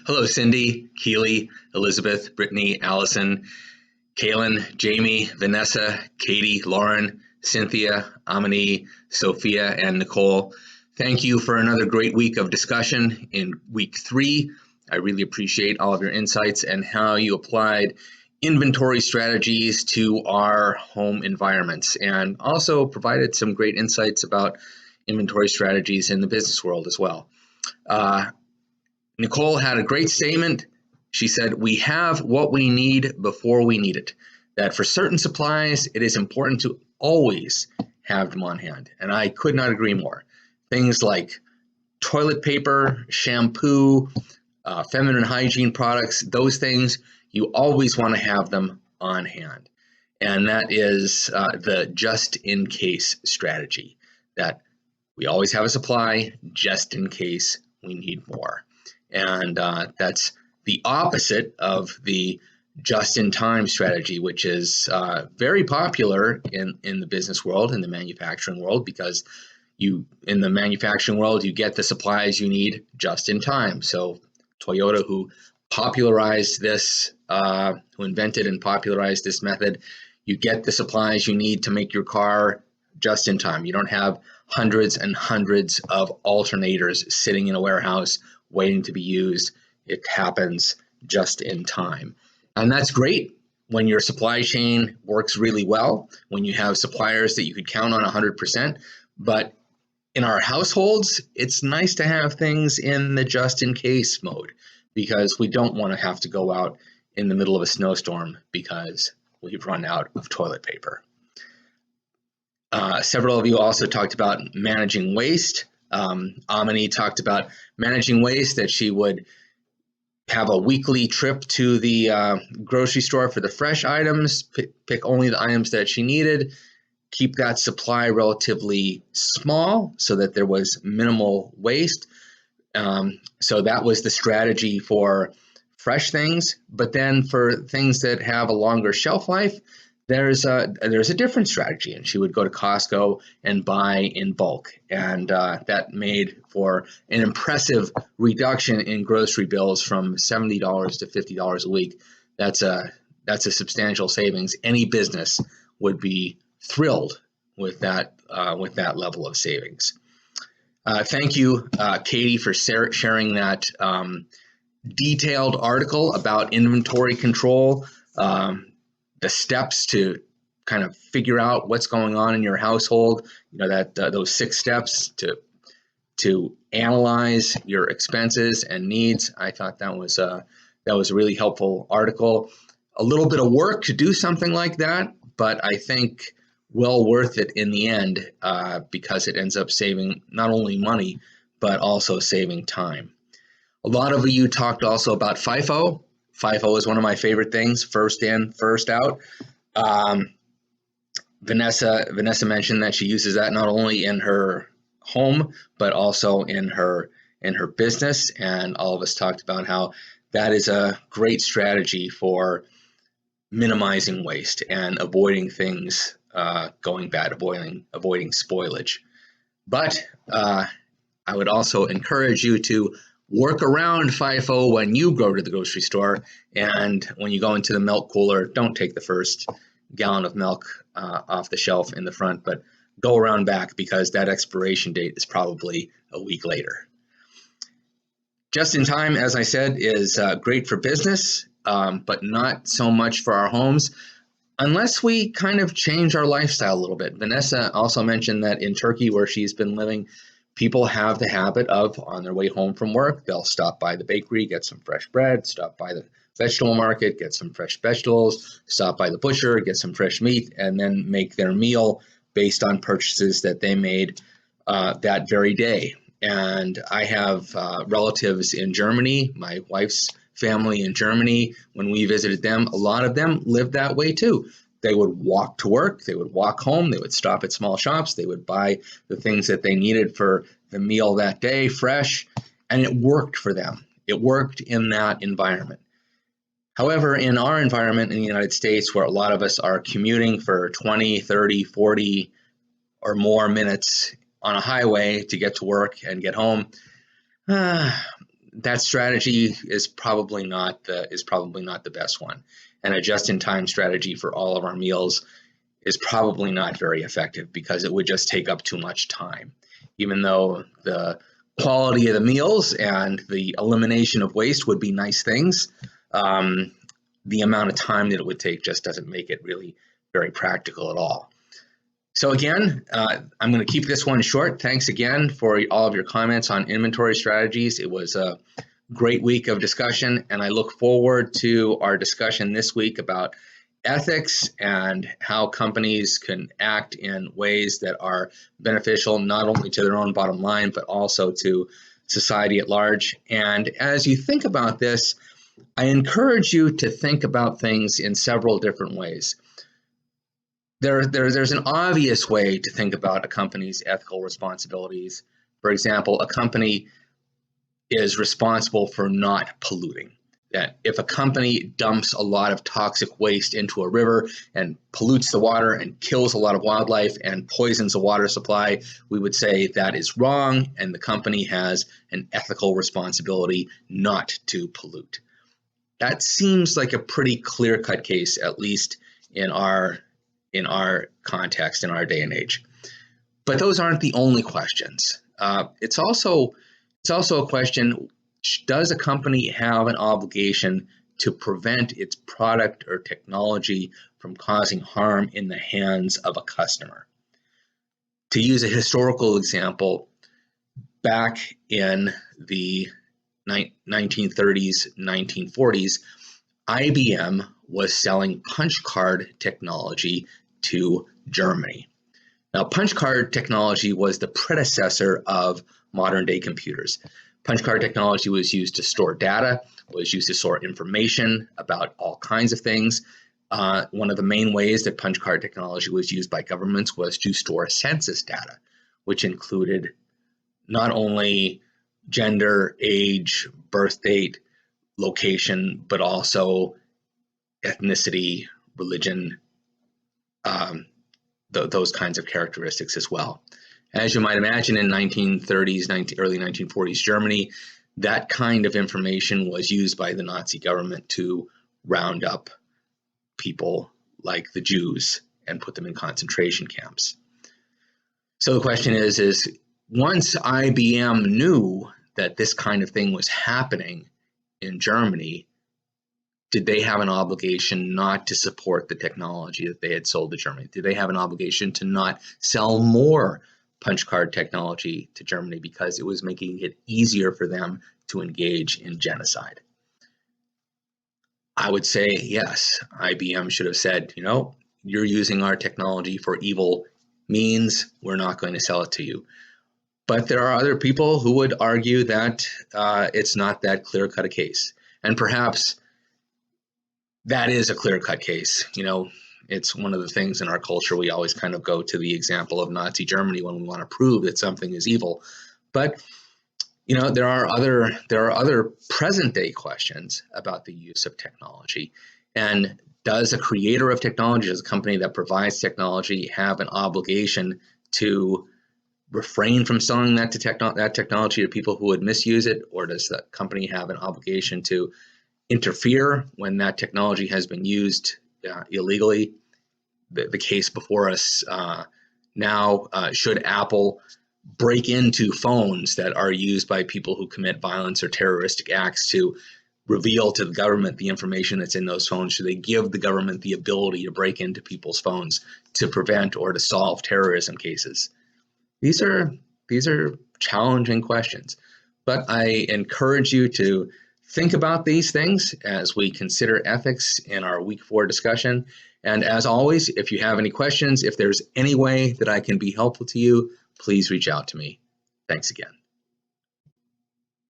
Hello, Cindy, Keely, Elizabeth, Brittany, Allison, Kaylin, Jamie, Vanessa, Katie, Lauren, Cynthia, Amini, Sophia, and Nicole. Thank you for another great week of discussion in week 3. I really appreciate all of your insights and how you applied inventory strategies to our home environments, and also provided some great insights about inventory strategies in the business world as well. Nicole had a great statement. She said, "We have what we need before we need it." That for certain supplies, it is important to always have them on hand. And I could not agree more. Things like toilet paper, shampoo, feminine hygiene products, those things, you always want to have them on hand. And that is the just in case strategy, that we always have a supply just in case we need more. And that's the opposite of the just-in-time strategy, which is very popular in the business world, in the manufacturing world, because in the manufacturing world, you get the supplies you need just in time. So Toyota, who popularized this, who invented and popularized this method, you get the supplies you need to make your car just in time. You don't have hundreds and hundreds of alternators sitting in a warehouse waiting to be used. It happens just in time. And that's great when your supply chain works really well, when you have suppliers that you could count on 100%. But in our households, it's nice to have things in the just in case mode, because we don't want to have to go out in the middle of a snowstorm because we've run out of toilet paper. Several of you also talked about managing waste. Amini talked about managing waste, that she would have a weekly trip to the grocery store for the fresh items, pick only the items that she needed, keep that supply relatively small so that there was minimal waste. So that was the strategy for fresh things. But then for things that have a longer shelf life, there's a different strategy, and she would go to Costco and buy in bulk, and that made for an impressive reduction in grocery bills from $70 to $50 a week. That's a substantial savings. Any business would be thrilled with that level of savings. Thank you, Katie, for sharing that detailed article about inventory control. The steps to kind of figure out what's going on in your household, those 6 steps to analyze your expenses and needs. I thought that was a really helpful article. A little bit of work to do something like that, but I think well worth it in the end, because it ends up saving not only money, but also saving time. A lot of you talked also about FIFO. FIFO is one of my favorite things, first in, first out. Vanessa mentioned that she uses that not only in her home, but also in her business. And all of us talked about how that is a great strategy for minimizing waste and avoiding things going bad, avoiding spoilage. But I would also encourage you to work around FIFO when you go to the grocery store, and when you go into the milk cooler, don't take the first gallon of milk off the shelf in the front, but go around back, because that expiration date is probably a week later. Just in time, as I said, is great for business, but not so much for our homes, unless we kind of change our lifestyle a little bit. Vanessa also mentioned that in Turkey, where she's been living, people have the habit of, on their way home from work, they'll stop by the bakery, get some fresh bread, stop by the vegetable market, get some fresh vegetables, stop by the butcher, get some fresh meat, and then make their meal based on purchases that they made that very day. And I have relatives in Germany, my wife's family in Germany. When we visited them, a lot of them lived that way too. They would walk to work, they would walk home, they would stop at small shops, they would buy the things that they needed for the meal that day, fresh, and it worked for them. It worked in that environment. However, in our environment in the United States, where a lot of us are commuting for 20, 30, 40 or more minutes on a highway to get to work and get home, that strategy is probably not the best one. And a just-in-time strategy for all of our meals is probably not very effective because it would just take up too much time. Even though the quality of the meals and the elimination of waste would be nice things, the amount of time that it would take just doesn't make it really very practical at all. So again, I'm going to keep this one short. Thanks again for all of your comments on inventory strategies. It was a great week of discussion, and I look forward to our discussion this week about ethics and how companies can act in ways that are beneficial not only to their own bottom line, but also to society at large. And as you think about this, I encourage you to think about things in several different ways. There's an obvious way to think about a company's ethical responsibilities. For example, a company is responsible for not polluting. That if a company dumps a lot of toxic waste into a river and pollutes the water and kills a lot of wildlife and poisons the water supply, we would say that is wrong, and the company has an ethical responsibility not to pollute. That seems like a pretty clear-cut case, at least in our context, in our day and age. But those aren't the only questions. It's also a question: does a company have an obligation to prevent its product or technology from causing harm in the hands of a customer? To use a historical example, back in the 1930s, 1940s, IBM was selling punch card technology to Germany. Now, punch card technology was the predecessor of modern day computers. Punch card technology was used to store data, was used to store information about all kinds of things. One of the main ways that punch card technology was used by governments was to store census data, which included not only gender, age, birth date, location, but also ethnicity, religion, those kinds of characteristics as well. As you might imagine, in 1930s, early 1940s Germany, that kind of information was used by the Nazi government to round up people like the Jews and put them in concentration camps. So the question is once IBM knew that this kind of thing was happening in Germany, did they have an obligation not to support the technology that they had sold to Germany? Did they have an obligation to not sell more punch card technology to Germany because it was making it easier for them to engage in genocide? I would say yes. IBM should have said, you're using our technology for evil means, we're not going to sell it to you. But there are other people who would argue that it's not that clear-cut a case. And perhaps that is a clear-cut case. It's one of the things in our culture, we always kind of go to the example of Nazi Germany when we want to prove that something is evil. But there are other present-day questions about the use of technology. And does a creator of technology, does a company that provides technology have an obligation to refrain from selling that technology to people who would misuse it? Or does the company have an obligation to interfere when that technology has been used illegally? The case before us now, should Apple break into phones that are used by people who commit violence or terroristic acts to reveal to the government the information that's in those phones? Should they give the government the ability to break into people's phones to prevent or to solve terrorism cases? These are challenging questions, but I encourage you to think about these things as we consider ethics in our week 4 discussion. And as always, if you have any questions, if there's any way that I can be helpful to you, please reach out to me. Thanks again.